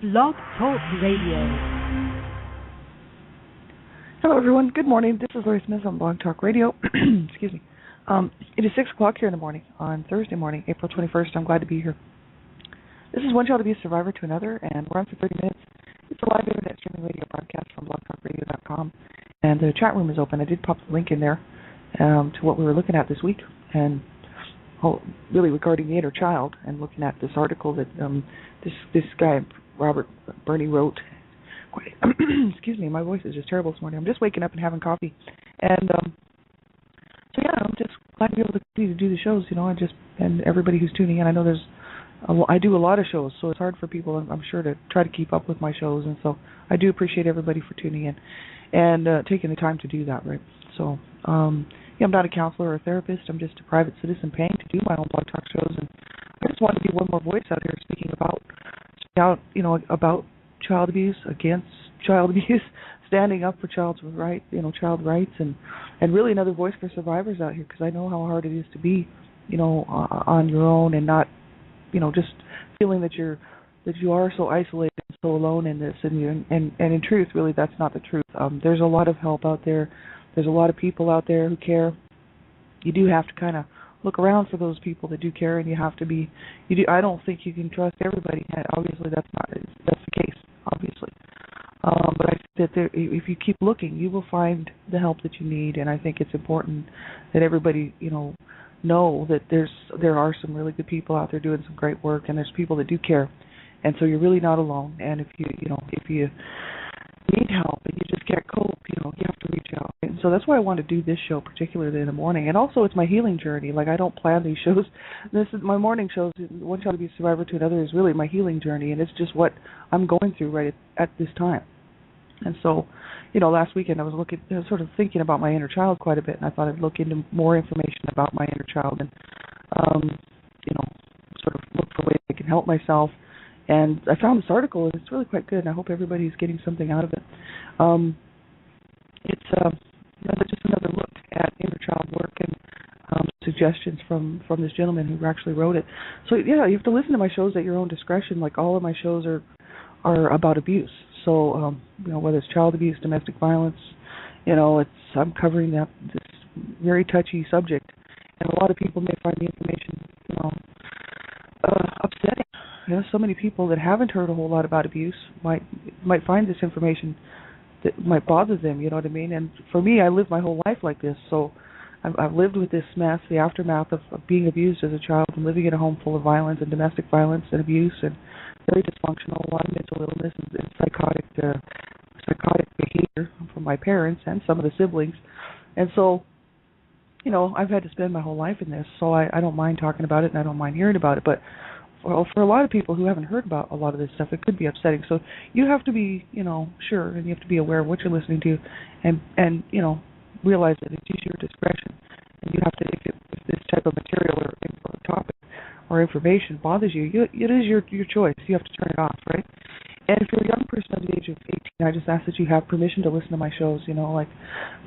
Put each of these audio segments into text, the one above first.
Blog Talk Radio. Hello, everyone. Good morning. This is Lori Smith on Blog Talk Radio. Excuse me. It is 6 o'clock here in the morning on Thursday morning, April 21st. I'm glad to be here. This is One Child Abuse Survivor to Another, and we're on for 30 minutes. It's a live internet streaming radio broadcast from blogtalkradio.com, and the chat room is open. I did pop the link in there to what we were looking at this week, and really regarding the inner child, and looking at this article that this guy, Robert Burney, wrote. Excuse me, my voice is just terrible this morning. I'm just waking up and having coffee, and so yeah, I'm just glad to be able to continue to do the shows. And everybody who's tuning in. I know I do a lot of shows, so it's hard for people, I'm sure, to try to keep up with my shows, and so I do appreciate everybody for tuning in and taking the time to do that, right? So, I'm not a counselor or a therapist. I'm just a private citizen paying to do my own blog talk shows, and I just wanted to be one more voice out here speaking about child abuse, against child abuse, standing up for child rights, and really another voice for survivors out here, because I know how hard it is to be, on your own and not, just feeling that you are so isolated and so alone in this, and in truth, really, that's not the truth. There's a lot of help out there. There's a lot of people out there who care. You do have to kind of look around for those people that do care, and I don't think you can trust everybody. Obviously, that's the case, obviously. But I think that if you keep looking, you will find the help that you need, and I think it's important that everybody, know that there are some really good people out there doing some great work, and there's people that do care, and so you're really not alone. And if you need help and you just can't cope, you have to reach out. And so that's why I want to do this show, particularly in the morning. And also, it's my healing journey. Like, I don't plan these shows. This is my morning shows. One Child Abuse Survivor to Another is really my healing journey, and it's just what I'm going through right at this time. And so, last weekend I was sort of thinking about my inner child quite a bit, and I thought I'd look into more information about my inner child and, sort of look for ways I can help myself. And I found this article, and it's really quite good, and I hope everybody's getting something out of it. It's just another look at inner child work and suggestions from this gentleman who actually wrote it. So, yeah, you have to listen to my shows at your own discretion. Like, all of my shows are about abuse. So, whether it's child abuse, domestic violence, I'm covering this very touchy subject. And a lot of people may find the information, upsetting. So many people that haven't heard a whole lot about abuse might find this information that might bother them, you know what I mean? And for me, I lived my whole life like this, so I've lived with this mess, the aftermath of being abused as a child and living in a home full of violence and domestic violence and abuse and very dysfunctional, a lot of mental illness and psychotic behavior from my parents and some of the siblings. And so, I've had to spend my whole life in this, so I don't mind talking about it and I don't mind hearing about it, but for a lot of people who haven't heard about a lot of this stuff, it could be upsetting. So you have to be, sure, and you have to be aware of what you're listening to, and realize that it's your discretion. And you have to, if this type of material or topic or information bothers you, it is your choice. You have to turn it off, right? And if you're a young person under the age of 18, I just ask that you have permission to listen to my shows. Like,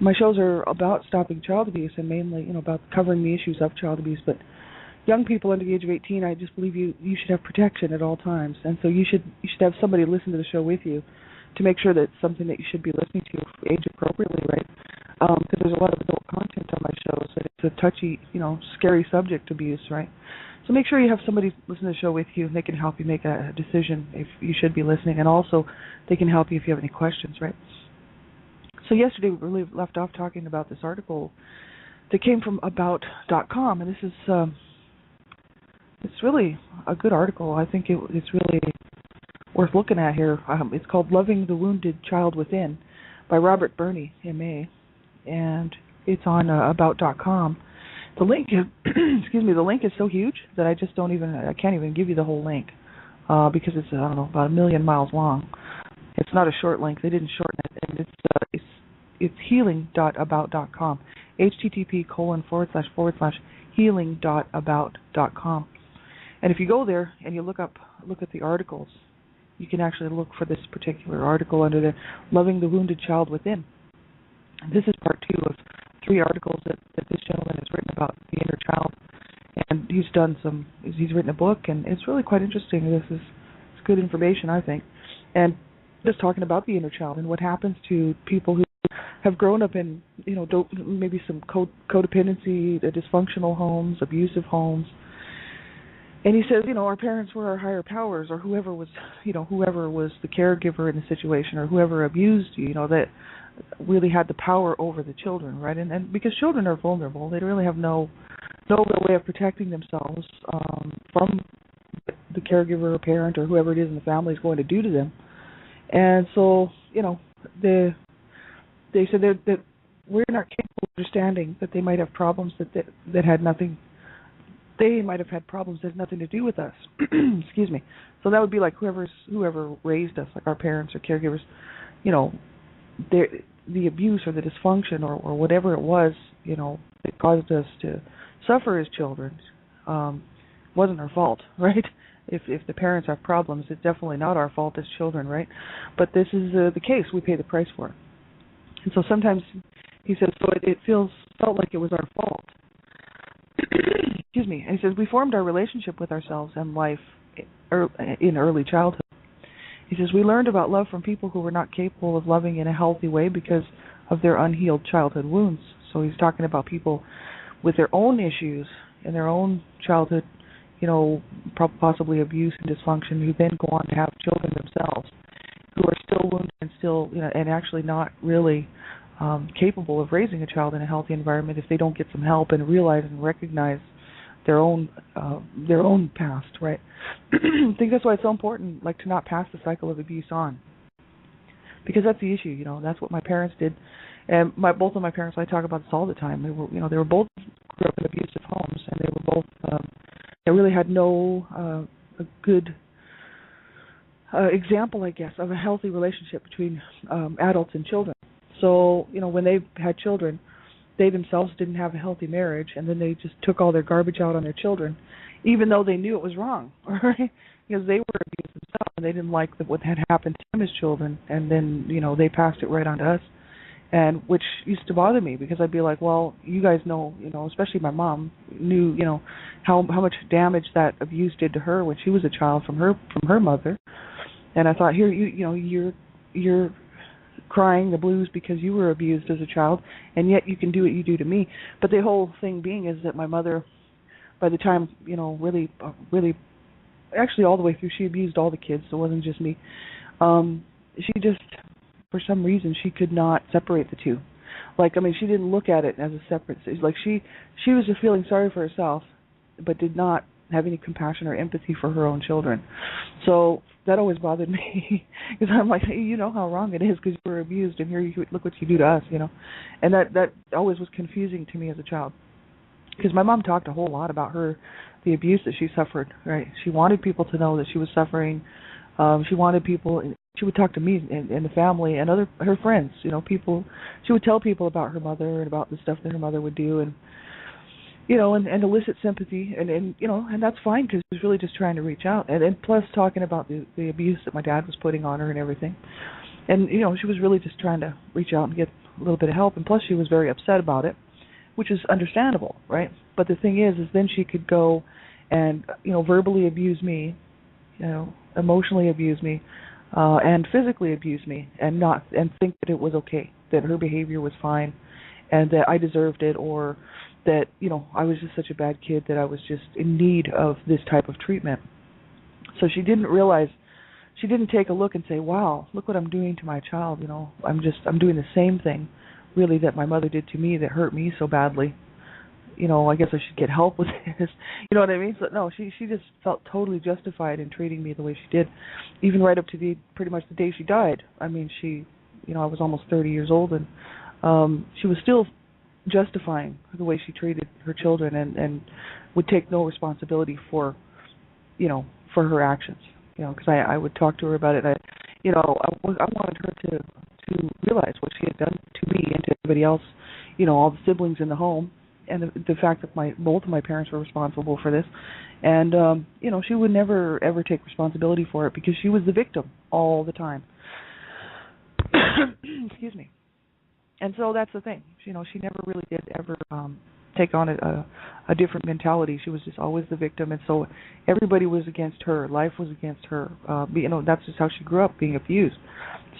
my shows are about stopping child abuse and mainly, about covering the issues of child abuse, but young people under the age of 18, I just believe you should have protection at all times, and so you should have somebody listen to the show with you to make sure that it's something that you should be listening to age appropriately, right? Because there's a lot of adult content on my shows, and it's a touchy, scary subject, abuse, right? So make sure you have somebody listen to the show with you, and they can help you make a decision if you should be listening, and also they can help you if you have any questions, right? So yesterday we really left off talking about this article that came from About.com, and this is it's really a good article. I think it's really worth looking at here. It's called Loving the Wounded Child Within by Robert Burney, M.A., and it's on About.com. The link is, the link is so huge that I can't even give you the whole link because it's, about 1 million miles long. It's not a short link. They didn't shorten it, and it's healing.about.com, http://healing.about.com. And if you go there and you look at the articles, you can actually look for this particular article under the Loving the Wounded Child Within. And this is part 2 of 3 articles that this gentleman has written about the inner child. And he's written a book, and it's really quite interesting. It's good information, I think. and just talking about the inner child and what happens to people who have grown up in, maybe some codependency, dysfunctional homes, abusive homes. And he says, our parents were our higher powers, or whoever was the caregiver in the situation, or whoever abused you, that really had the power over the children, right? And because children are vulnerable, they really have no real way of protecting themselves from the caregiver or parent or whoever it is in the family is going to do to them. And so, they said that we're not capable of understanding that they might have problems that had nothing. They might have had problems that had nothing to do with us. Excuse me. So that would be like whoever raised us, like our parents or caregivers. The abuse or the dysfunction or whatever it was, that caused us to suffer as children, wasn't our fault, right? If the parents have problems, it's definitely not our fault as children, right? But this is the case. We pay the price for it. And so sometimes, he says, so it felt like it was our fault. Excuse me. And he says, we formed our relationship with ourselves and life in early childhood. He says, we learned about love from people who were not capable of loving in a healthy way because of their unhealed childhood wounds. So he's talking about people with their own issues in their own childhood, possibly abuse and dysfunction, who then go on to have children themselves, who are still wounded and still, and actually not really capable of raising a child in a healthy environment if they don't get some help and realize and recognize their own past, right? I think that's why it's so important, like, to not pass the cycle of abuse on, because that's the issue. That's what my parents did, and both of my parents. I talk about this all the time. They were both grew up in abusive homes, and they were both they really had no a good example, I guess, of a healthy relationship between adults and children. So, when they had children, they themselves didn't have a healthy marriage, and then they just took all their garbage out on their children, even though they knew it was wrong, right? Because they were abused themselves, and they didn't like what had happened to them as children, and then, they passed it right on to us, and which used to bother me, because I'd be like, well, you guys know, especially my mom knew, how much damage that abuse did to her when she was a child from her mother, and I thought, here, you're crying the blues because you were abused as a child, and yet you can do what you do to me. But the whole thing being is that my mother, by the time, really, actually all the way through, she abused all the kids, so it wasn't just me. She just, for some reason, she could not separate the two. She didn't look at it as a separate, she was just feeling sorry for herself, but did not have any compassion or empathy for her own children. So that always bothered me, because I'm like, hey, you know how wrong it is because you were abused, and here look what you do to us, and that always was confusing to me as a child, because my mom talked a whole lot about the abuse that she suffered. Right? She wanted people to know that she was suffering. She wanted people. She would talk to me and the family and her friends. People. She would tell people about her mother and about the stuff that her mother would do, and and elicit sympathy, and that's fine, because she was really just trying to reach out, and plus talking about the abuse that my dad was putting on her and everything, and she was really just trying to reach out and get a little bit of help, and plus she was very upset about it, which is understandable, right? But the thing is then she could go and verbally abuse me, emotionally abuse me, and physically abuse me, and think that it was okay, that her behavior was fine, and that I deserved it, or that, I was just such a bad kid that I was just in need of this type of treatment. So she didn't take a look and say, wow, look what I'm doing to my child, I'm doing the same thing, really, that my mother did to me that hurt me so badly. I guess I should get help with this. You know what I mean? So no, she just felt totally justified in treating me the way she did, even right up to pretty much the day she died. I mean, I was almost 30 years old, and she was still justifying the way she treated her children, and would take no responsibility for her actions. Because I would talk to her about it. I wanted her to realize what she had done to me and to everybody else. All the siblings in the home, and the fact that both of my parents were responsible for this, and she would never ever take responsibility for it, because she was the victim all the time. Excuse me. And so that's the thing. She never really did ever take on a different mentality. She was just always the victim, and so everybody was against her. Life was against her. That's just how she grew up, being abused.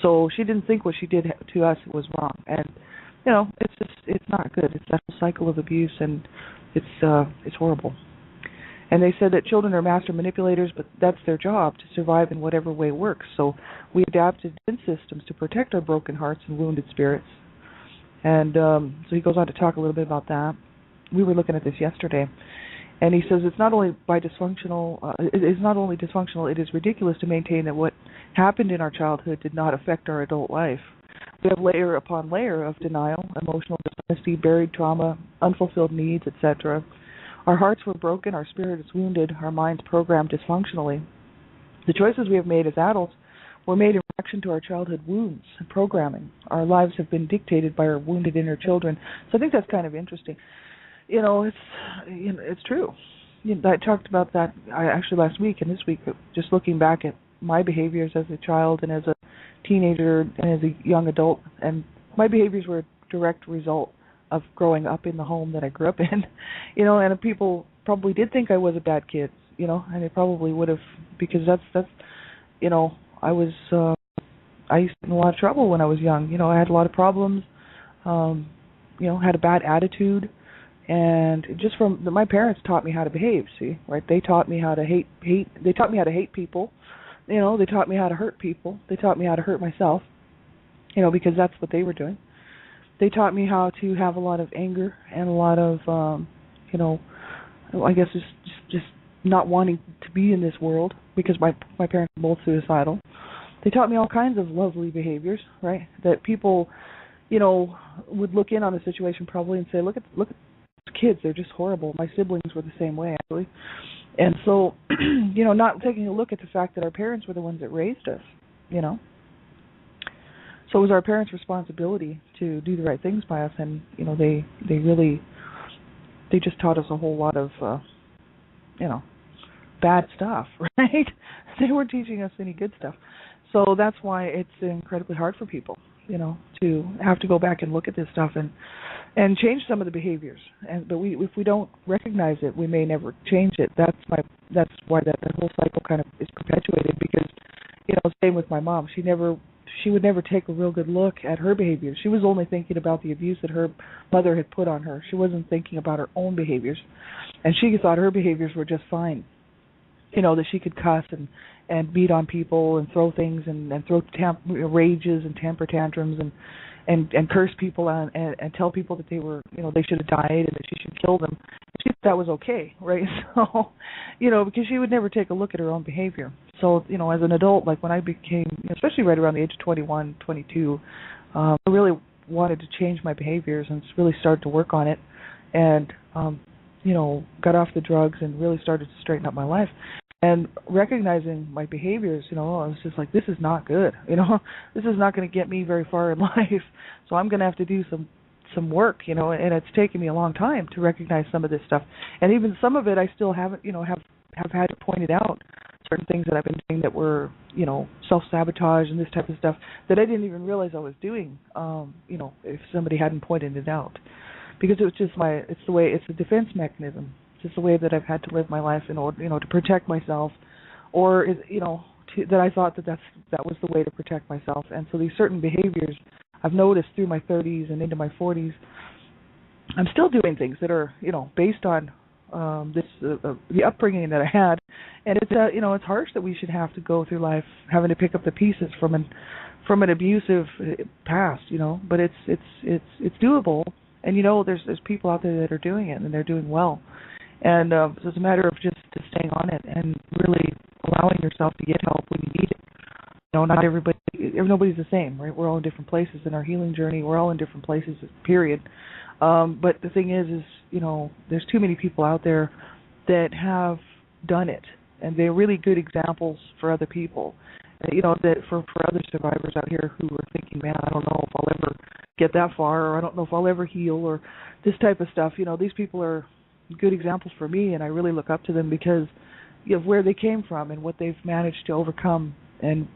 So she didn't think what she did to us was wrong, and it's not good. It's that whole cycle of abuse, and it's horrible. And they said that children are master manipulators, but that's their job, to survive in whatever way works. So we adapted defense systems to protect our broken hearts and wounded spirits. And so he goes on to talk a little bit about that. We were looking at this yesterday, and he says it's not only dysfunctional. It is ridiculous to maintain that what happened in our childhood did not affect our adult life. We have layer upon layer of denial, emotional dishonesty, buried trauma, unfulfilled needs, etc. Our hearts were broken, our spirit is wounded, our minds programmed dysfunctionally. The choices we have made as adults were made in reaction to our childhood wounds and programming. Our lives have been dictated by our wounded inner children. So I think that's kind of interesting. It's true. I talked about that actually last week and this week, just looking back at my behaviors as a child and as a teenager and as a young adult, and my behaviors were a direct result of growing up in the home that I grew up in, and people probably did think I was a bad kid, and they probably would have, because that's I was I used to get in a lot of trouble when I was young. I had a lot of problems, had a bad attitude, and just from my parents taught me how to behave. See, right? They taught me how to hate. They taught me how to hate people. They taught me how to hurt people. They taught me how to hurt myself. Because that's what they were doing. They taught me how to have a lot of anger and a lot of, I guess just not wanting to be in this world, because my parents were both suicidal. They taught me all kinds of lovely behaviors, right? That people, would look in on the situation probably and say, look at these kids, they're just horrible. My siblings were the same way, actually. And so, not taking a look at the fact that our parents were the ones that raised us, So it was our parents' responsibility to do the right things by us, and they just taught us a whole lot of bad stuff, right? They weren't teaching us any good stuff. So that's why it's incredibly hard for people, to have to go back and look at this stuff and change some of the behaviors. But if we don't recognize it, we may never change it. That's why that whole cycle kind of is perpetuated, because same with my mom. She would never take a real good look at her behavior. She was only thinking about the abuse that her mother had put on her. She wasn't thinking about her own behaviors. And she thought her behaviors were just fine. That she could cuss and beat on people and throw things and throw rages and temper tantrums and curse people and tell people that they were, they should have died and that she should kill them. She thought that was okay, right? So, because she would never take a look at her own behavior. So, as an adult, like when I became, especially right around the age of 21, 22, I really wanted to change my behaviors and really started to work on it, and, got off the drugs and really started to straighten up my life. And recognizing my behaviors, I was just like, this is not good. This is not going to get me very far in life. So I'm going to have to do some work, and it's taken me a long time to recognize some of this stuff. And even some of it I still haven't, have had to point it out, certain things that I've been doing that were, self-sabotage and this type of stuff that I didn't even realize I was doing, if somebody hadn't pointed it out. Because it's a defense mechanism. It's just the way that I've had to live my life in order, to protect myself, or, that I thought that was the way to protect myself. And so these certain behaviors I've noticed through my 30s and into my 40s, I'm still doing things that are, based on the upbringing that I had, and it's it's harsh that we should have to go through life having to pick up the pieces from an abusive past, but it's doable, and there's people out there that are doing it and they're doing well, and so it's a matter of just staying on it and really allowing yourself to get help when you need it. Nobody's the same, right? We're all in different places in our healing journey. We're all in different places, period. But the thing is, there's too many people out there that have done it, and they're really good examples for other people. That for other survivors out here who are thinking, man, I don't know if I'll ever get that far, or I don't know if I'll ever heal, or this type of stuff. These people are good examples for me, and I really look up to them because of where they came from and what they've managed to overcome. And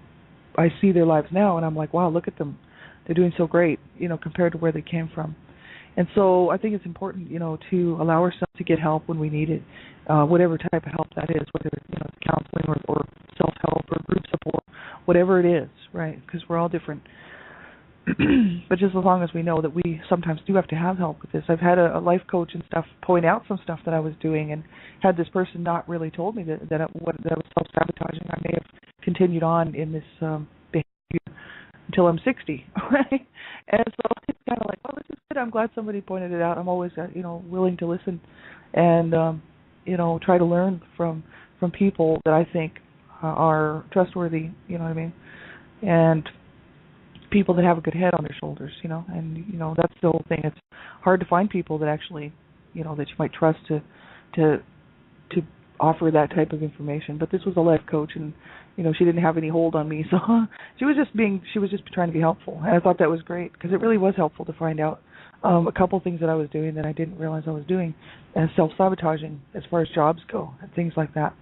I see their lives now, and I'm like, wow, look at them. They're doing so great, compared to where they came from. And so I think it's important, to allow ourselves to get help when we need it, whatever type of help that is, whether it's counseling or self-help or group support, whatever it is, right? Because we're all different. But just as long as we know that we sometimes do have to have help with this. I've had a life coach and stuff point out some stuff that I was doing, and had this person not really told me that was self-sabotaging, I may have continued on in this behavior until I'm 60, right? And so it's kind of like, well, this is good. I'm glad somebody pointed it out. I'm always, willing to listen and, try to learn from people that I think are trustworthy, you know what I mean? And people that have a good head on their shoulders, and that's the whole thing. It's hard to find people that actually, that you might trust to offer that type of information. But this was a life coach, and she didn't have any hold on me, so she was just trying to be helpful, and I thought that was great because it really was helpful to find out a couple things that I was doing that I didn't realize I was doing, and self-sabotaging as far as jobs go and things like that.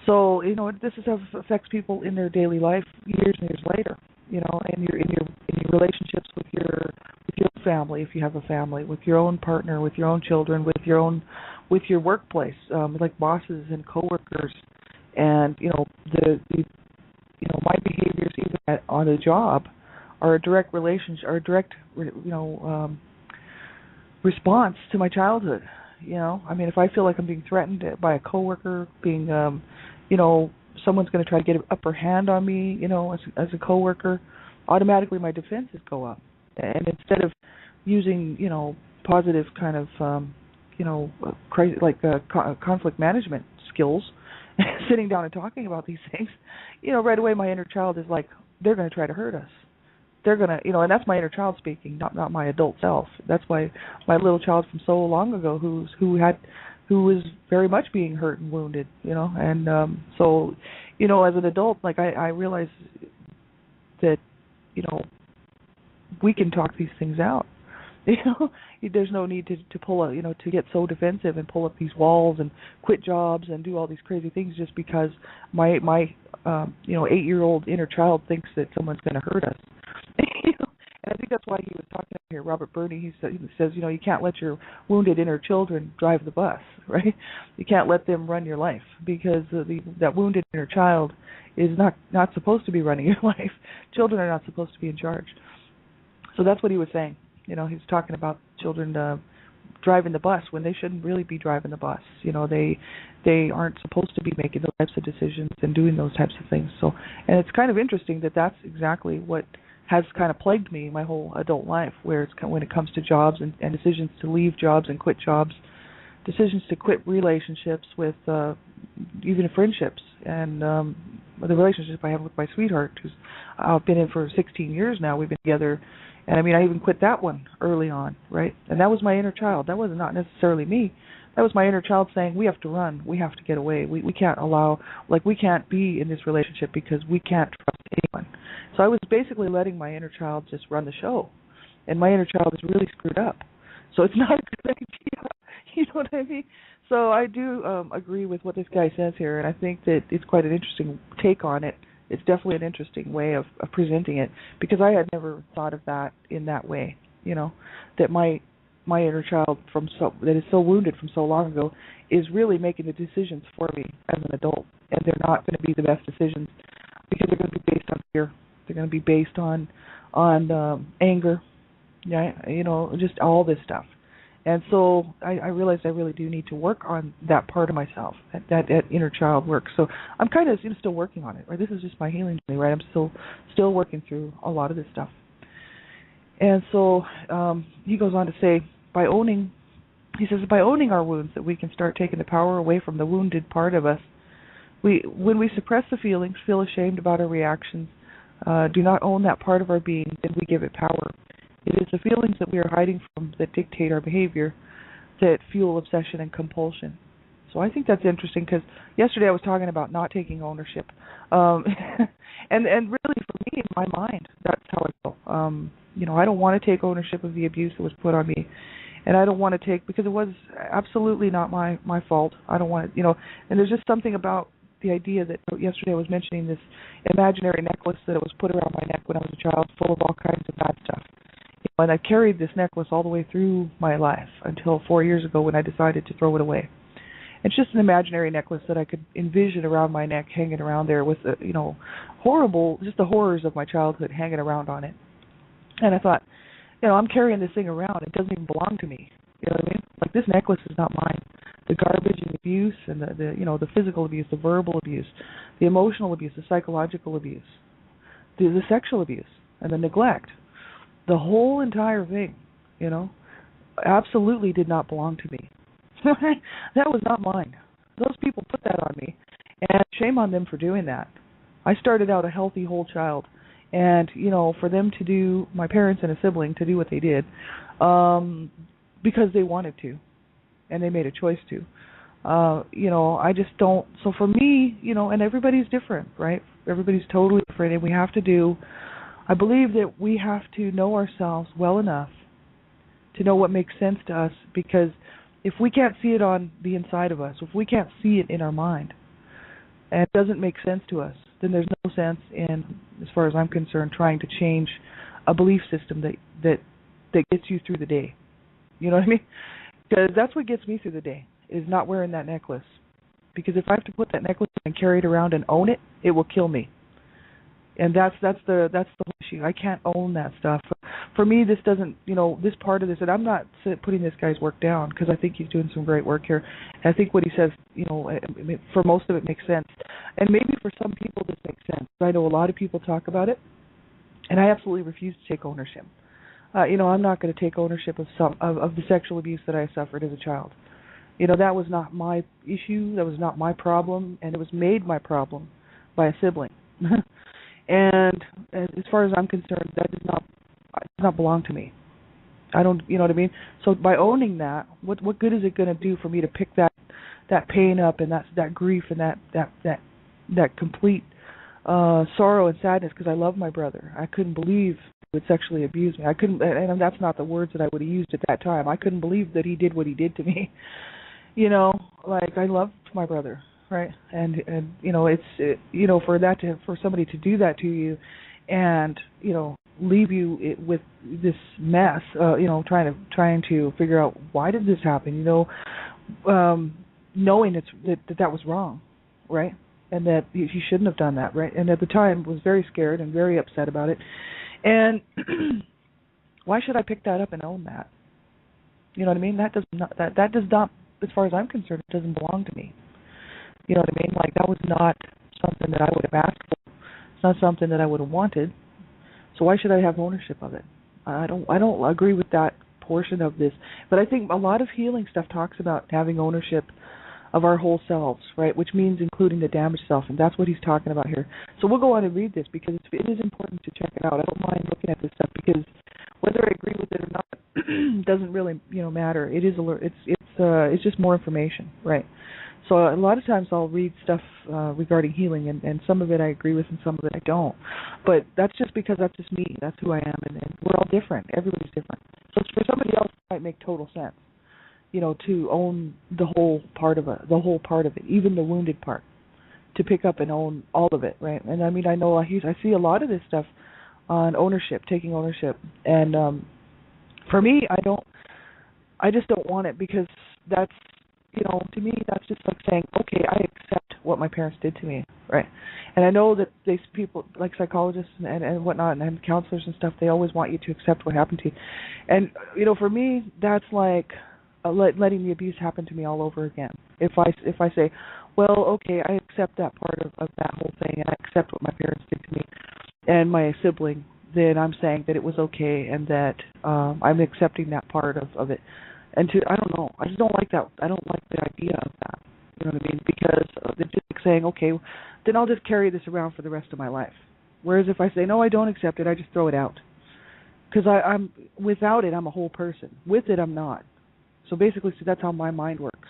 So this affects people in their daily life years and years later. And in your relationships with your family, if you have a family, with your own partner, with your own children, with your workplace, like bosses and coworkers, and my behaviors even on a job are a direct relationship, are a direct response to my childhood. I mean, if I feel like I'm being threatened by a coworker, being someone's going to try to get an upper hand on me, as a coworker, automatically my defenses go up. And instead of using, positive kind of, conflict management skills, sitting down and talking about these things, right away my inner child is like, they're going to try to hurt us. They're going to, and that's my inner child speaking, not my adult self. That's my little child from so long ago who was very much being hurt and wounded, and so, as an adult, like I realize that, we can talk these things out. There's no need to pull to get so defensive and pull up these walls and quit jobs and do all these crazy things just because my 8-year-old inner child thinks that someone's going to hurt us. And I think that's why he was talking here, Robert Burney. He says, you can't let your wounded inner children drive the bus, right? You can't let them run your life because that wounded inner child is not supposed to be running your life. Children are not supposed to be in charge. So that's what he was saying. He was talking about children driving the bus when they shouldn't really be driving the bus. They aren't supposed to be making those types of decisions and doing those types of things. So, and it's kind of interesting that that's exactly what has kind of plagued me my whole adult life, where it's when it comes to jobs and decisions to leave jobs and quit jobs, decisions to quit relationships with even friendships, and the relationship I have with my sweetheart, who's I've been in for 16 years now. We've been together, and I mean, I even quit that one early on, right? And that was my inner child. That was not necessarily me. That was my inner child saying, we have to run. We have to get away. We can't allow, we can't be in this relationship because we can't trust anyone. So I was basically letting my inner child just run the show. And my inner child is really screwed up. So it's not a good idea. You know what I mean? So I do agree with what this guy says here, and I think that it's quite an interesting take on it. It's definitely an interesting way of presenting it, because I had never thought of that in that way, that my inner child that is so wounded from so long ago is really making the decisions for me as an adult, and they're not going to be the best decisions because they're going to be based on fear. They're going to be based on anger, just all this stuff. And so I realized I really do need to work on that part of myself, that inner child work. So I'm kind of still working on it, right? This is just my healing journey, right? I'm still working through a lot of this stuff. And so he goes on to say, by owning our wounds, that we can start taking the power away from the wounded part of us. When we suppress the feelings, feel ashamed about our reactions, do not own that part of our being, then we give it power. It is the feelings that we are hiding from that dictate our behavior, that fuel obsession and compulsion. So I think that's interesting, because yesterday I was talking about not taking ownership. And really for me, in my mind, that's how I feel. I don't want to take ownership of the abuse that was put on me. And I don't want to take, because it was absolutely not my fault. I don't want to, and there's just something about the idea that yesterday I was mentioning this imaginary necklace that was put around my neck when I was a child, full of all kinds of bad stuff. and I carried this necklace all the way through my life until 4 years ago when I decided to throw it away. It's just an imaginary necklace that I could envision around my neck, hanging around there with the, horrible, just the horrors of my childhood hanging around on it. And I thought, I'm carrying this thing around. It doesn't even belong to me. You know what I mean? Like, this necklace is not mine. The garbage and abuse and the physical abuse, the verbal abuse, the emotional abuse, the psychological abuse, the sexual abuse, and the neglect, the whole entire thing, absolutely did not belong to me. That was not mine. Those people put that on me, and shame on them for doing that. I started out a healthy, whole child, and, for them to do, my parents and a sibling, to do what they did, because they wanted to, and they made a choice to. I just don't, so for me, and everybody's different, right? Everybody's totally different, and I believe that we have to know ourselves well enough to know what makes sense to us, because if we can't see it on the inside of us, if we can't see it in our mind, and it doesn't make sense to us, then there's no sense in, as far as I'm concerned, trying to change a belief system that gets you through the day. You know what I mean? Because that's what gets me through the day, is not wearing that necklace. Because if I have to put that necklace and carry it around and own it, it will kill me. And that's the whole issue. I can't own that stuff. For me, this doesn't, this part of this, and I'm not putting this guy's work down, because I think he's doing some great work here. And I think what he says, for most of it makes sense. And maybe for some people this makes sense. I know a lot of people talk about it, and I absolutely refuse to take ownership. I'm not going to take ownership of the sexual abuse that I suffered as a child. That was not my issue. That was not my problem, and it was made my problem by a sibling. And as far as I'm concerned, that does not belong to me. I don't, you know what I mean? So by owning that, what good is it going to do for me to pick that pain up and that grief and that complete sorrow and sadness, because I love my brother. I couldn't believe he would sexually abuse me. I couldn't, and that's not the words that I would have used at that time. I couldn't believe that he did what he did to me. I loved my brother. Right, and for somebody to do that to you, and leave you with this mess, trying to figure out why did this happen, knowing that was wrong, right, and that he shouldn't have done that, right, and at the time was very scared and very upset about it, and why should I pick that up and own that? You know what I mean? That does not, as far as I'm concerned, it doesn't belong to me. You know what I mean? Like, that was not something that I would have asked for. It's not something that I would have wanted. So why should I have ownership of it? I don't agree with that portion of this. But I think a lot of healing stuff talks about having ownership of our whole selves, right? Which means including the damaged self, and that's what he's talking about here. So we'll go on and read this, because it is important to check it out. I don't mind looking at this stuff, because whether I agree with it or not doesn't really, matter. It is it's just more information, right? So a lot of times I'll read stuff regarding healing, and some of it I agree with and some of it I don't. But that's just because that's just me. That's who I am, and we're all different. Everybody's different. So for somebody else, it might make total sense, to own the whole part of it, even the wounded part, to pick up and own all of it, right? And I mean, I see a lot of this stuff on ownership, taking ownership, and for me, I just don't want it, because that's, to me, that's just like saying, okay, I accept what my parents did to me, right? And I know that these people, like psychologists and whatnot, and counselors and stuff, they always want you to accept what happened to you. And, for me, that's like letting the abuse happen to me all over again. If I say, well, okay, I accept that part of that whole thing, and I accept what my parents did to me and my sibling, then I'm saying that it was okay, and that I'm accepting that part of it. And I don't know, I just don't like that. I don't like the idea of that. You know what I mean? Because it's just like saying, okay, then I'll just carry this around for the rest of my life. Whereas if I say, no, I don't accept it, I just throw it out. Because I'm without it, I'm a whole person. With it, I'm not. So basically, that's how my mind works.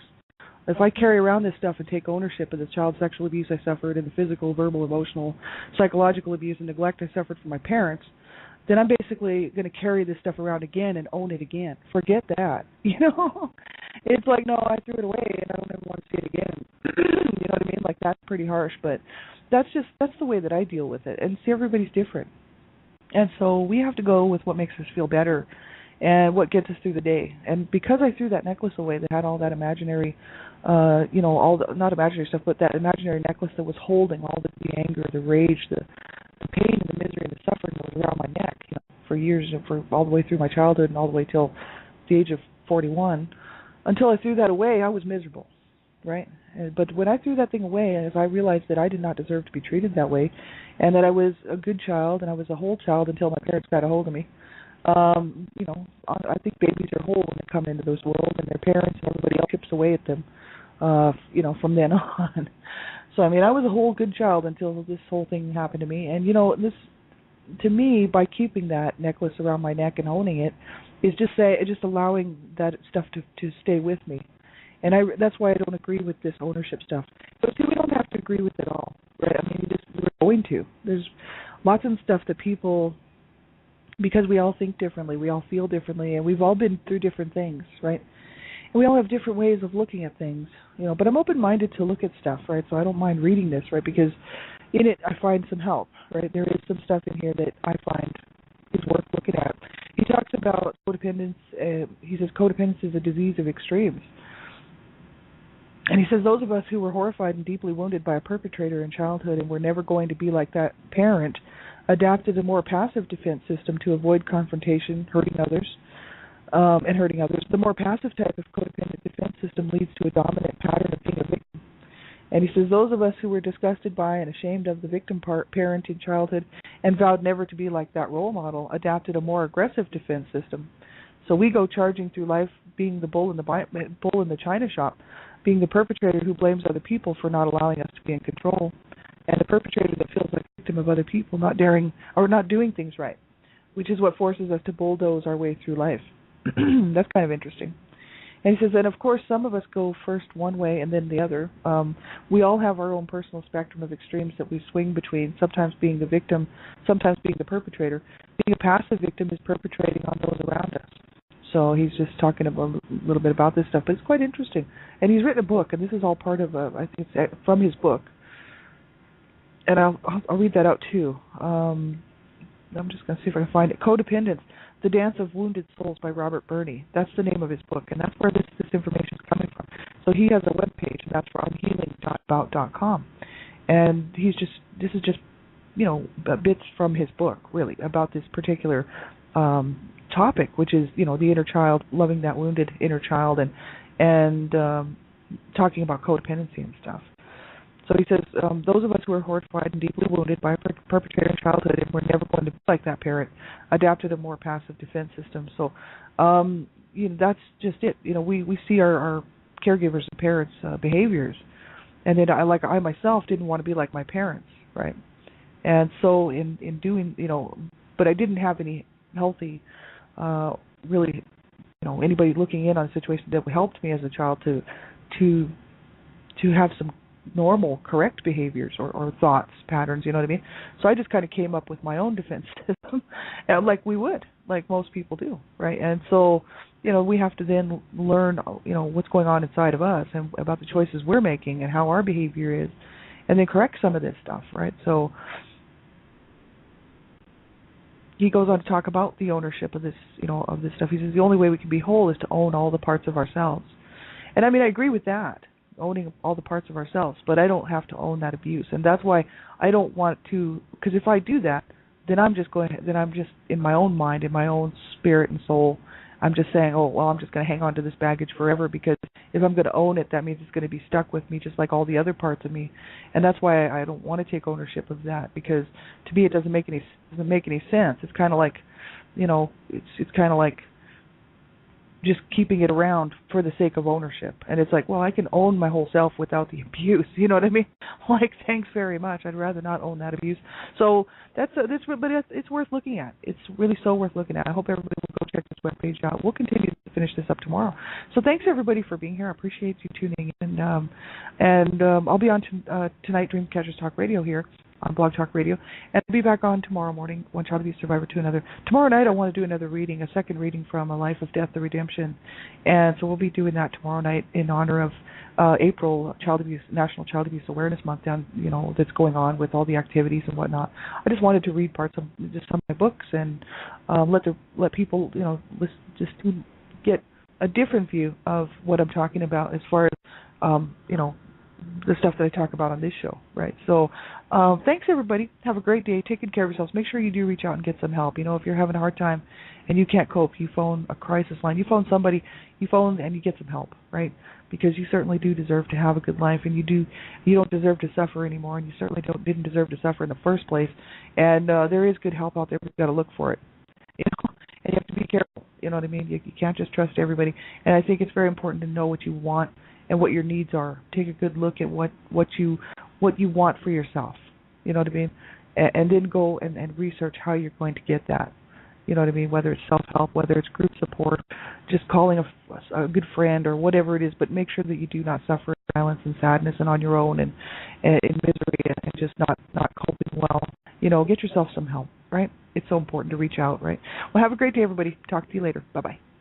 If I carry around this stuff and take ownership of the child sexual abuse I suffered, and the physical, verbal, emotional, psychological abuse and neglect I suffered from my parents, then I'm basically going to carry this stuff around again and own it again. Forget that. It's like, no, I threw it away and I don't ever want to see it again. You know what I mean? Like, that's pretty harsh, but that's the way that I deal with it. And see, everybody's different. And so we have to go with what makes us feel better and what gets us through the day. And because I threw that necklace away that had all that imaginary, all the, not imaginary stuff, but that imaginary necklace that was holding all the anger, the rage, the pain and the misery and the suffering that was around my neck, for years, and for all the way through my childhood and all the way till the age of 41. Until I threw that away, I was miserable, right? But when I threw that thing away, as I realized that I did not deserve to be treated that way, and that I was a good child and I was a whole child until my parents got a hold of me. I think babies are whole when they come into this world, and their parents and everybody else chips away at them, from then on. So, I mean, I was a whole good child until this whole thing happened to me. And, this, to me, by keeping that necklace around my neck and owning it, is just allowing that stuff to stay with me. And that's why I don't agree with this ownership stuff. So, see, we don't have to agree with it all, right? I mean, we're going to. There's lots of stuff that people, because we all think differently, we all feel differently, and we've all been through different things, right? And we all have different ways of looking at things, but I'm open-minded to look at stuff, right? So I don't mind reading this, right? Because in it I find some help, right? There is some stuff in here that I find is worth looking at. He talks about codependence. He says codependence is a disease of extremes. And he says those of us who were horrified and deeply wounded by a perpetrator in childhood and were never going to be like that parent adapted a more passive defense system to avoid confrontation, hurting others. The more passive type of codependent defense system leads to a dominant pattern of being a victim. And he says those of us who were disgusted by and ashamed of the victim parent in childhood and vowed never to be like that role model adapted a more aggressive defense system. So we go charging through life being the bull in the china shop, being the perpetrator who blames other people for not allowing us to be in control, and the perpetrator that feels like a victim of other people not daring or not doing things right, which is what forces us to bulldoze our way through life. That's kind of interesting. And he says, and of course, some of us go first one way and then the other. We all have our own personal spectrum of extremes that we swing between, sometimes being the victim, sometimes being the perpetrator. Being a passive victim is perpetrating on those around us. So he's just talking a little bit about this stuff, but it's quite interesting. And he's written a book, and this is all part of, I think it's from his book. And I'll read that out too. I'm just going to see if I can find it. Codependence, The Dance of Wounded Souls by Robert Burney. That's the name of his book, and that's where this information is coming from. So he has a webpage, and that's from healing.bout.com. And this is just, bits from his book, really, about this particular topic, which is, the inner child, loving that wounded inner child, and talking about codependency and stuff. So he says, those of us who are horrified and deeply wounded by a perpetrator in childhood and were never going to be like that parent adapted a more passive defense system. So, that's just it. We see our caregivers and parents' behaviors, and then I myself didn't want to be like my parents, right? And so in doing, but I didn't have any healthy, really, anybody looking in on a situation that helped me as a child to have some normal, correct behaviors or thoughts, patterns, you know what I mean? So I just kind of came up with my own defense system, like we would, like most people do, right? And so, we have to then learn, what's going on inside of us and about the choices we're making and how our behavior is, and then correct some of this stuff, right? So he goes on to talk about the ownership of this, of this stuff. He says the only way we can be whole is to own all the parts of ourselves. And I mean, I agree with that, owning all the parts of ourselves, but I don't have to own that abuse. And that's why I don't want to, because if I do that, then I'm just in my own mind, in my own spirit and soul, I'm just saying, oh, well, I'm just going to hang on to this baggage forever, because if I'm going to own it, that means it's going to be stuck with me just like all the other parts of me. And that's why I don't want to take ownership of that, because to me it doesn't make any sense. It's kind of like, it's kind of like just keeping it around for the sake of ownership. And it's like, well, I can own my whole self without the abuse. You know what I mean? Like, thanks very much. I'd rather not own that abuse. So but it's worth looking at. It's really so worth looking at. I hope everybody will go check this webpage out. We'll continue to finish this up tomorrow. So thanks everybody for being here. I appreciate you tuning in. And I'll be on tonight, Dreamcatchers Talk Radio here on Blog Talk Radio. And I'll be back on tomorrow morning, One Child Abuse Survivor to Another. Tomorrow night I want to do another reading, a second reading from A Life of Death, The Redemption. And so we'll be doing that tomorrow night in honor of April National Child Abuse Awareness Month down, that's going on with all the activities and whatnot. I just wanted to read parts of just some of my books and let people, just get a different view of what I'm talking about as far as, the stuff that I talk about on this show, right? So thanks, everybody. Have a great day. Take good care of yourselves. Make sure you do reach out and get some help. If you're having a hard time and you can't cope, you phone a crisis line. You phone somebody. You phone and you get some help, right? Because you certainly do deserve to have a good life, and you don't deserve to suffer anymore, and you certainly didn't deserve to suffer in the first place. And there is good help out there, but you've got to look for it. And you have to be careful. You know what I mean? You can't just trust everybody. And I think it's very important to know what you want and what your needs are. Take a good look at what you want for yourself. You know what I mean? And then go and research how you're going to get that. You know what I mean? Whether it's self-help, whether it's group support, just calling a good friend or whatever it is, but make sure that you do not suffer in silence and sadness and on your own and in misery and just not coping well. Get yourself some help, right? It's so important to reach out, right? Well, have a great day, everybody. Talk to you later. Bye-bye.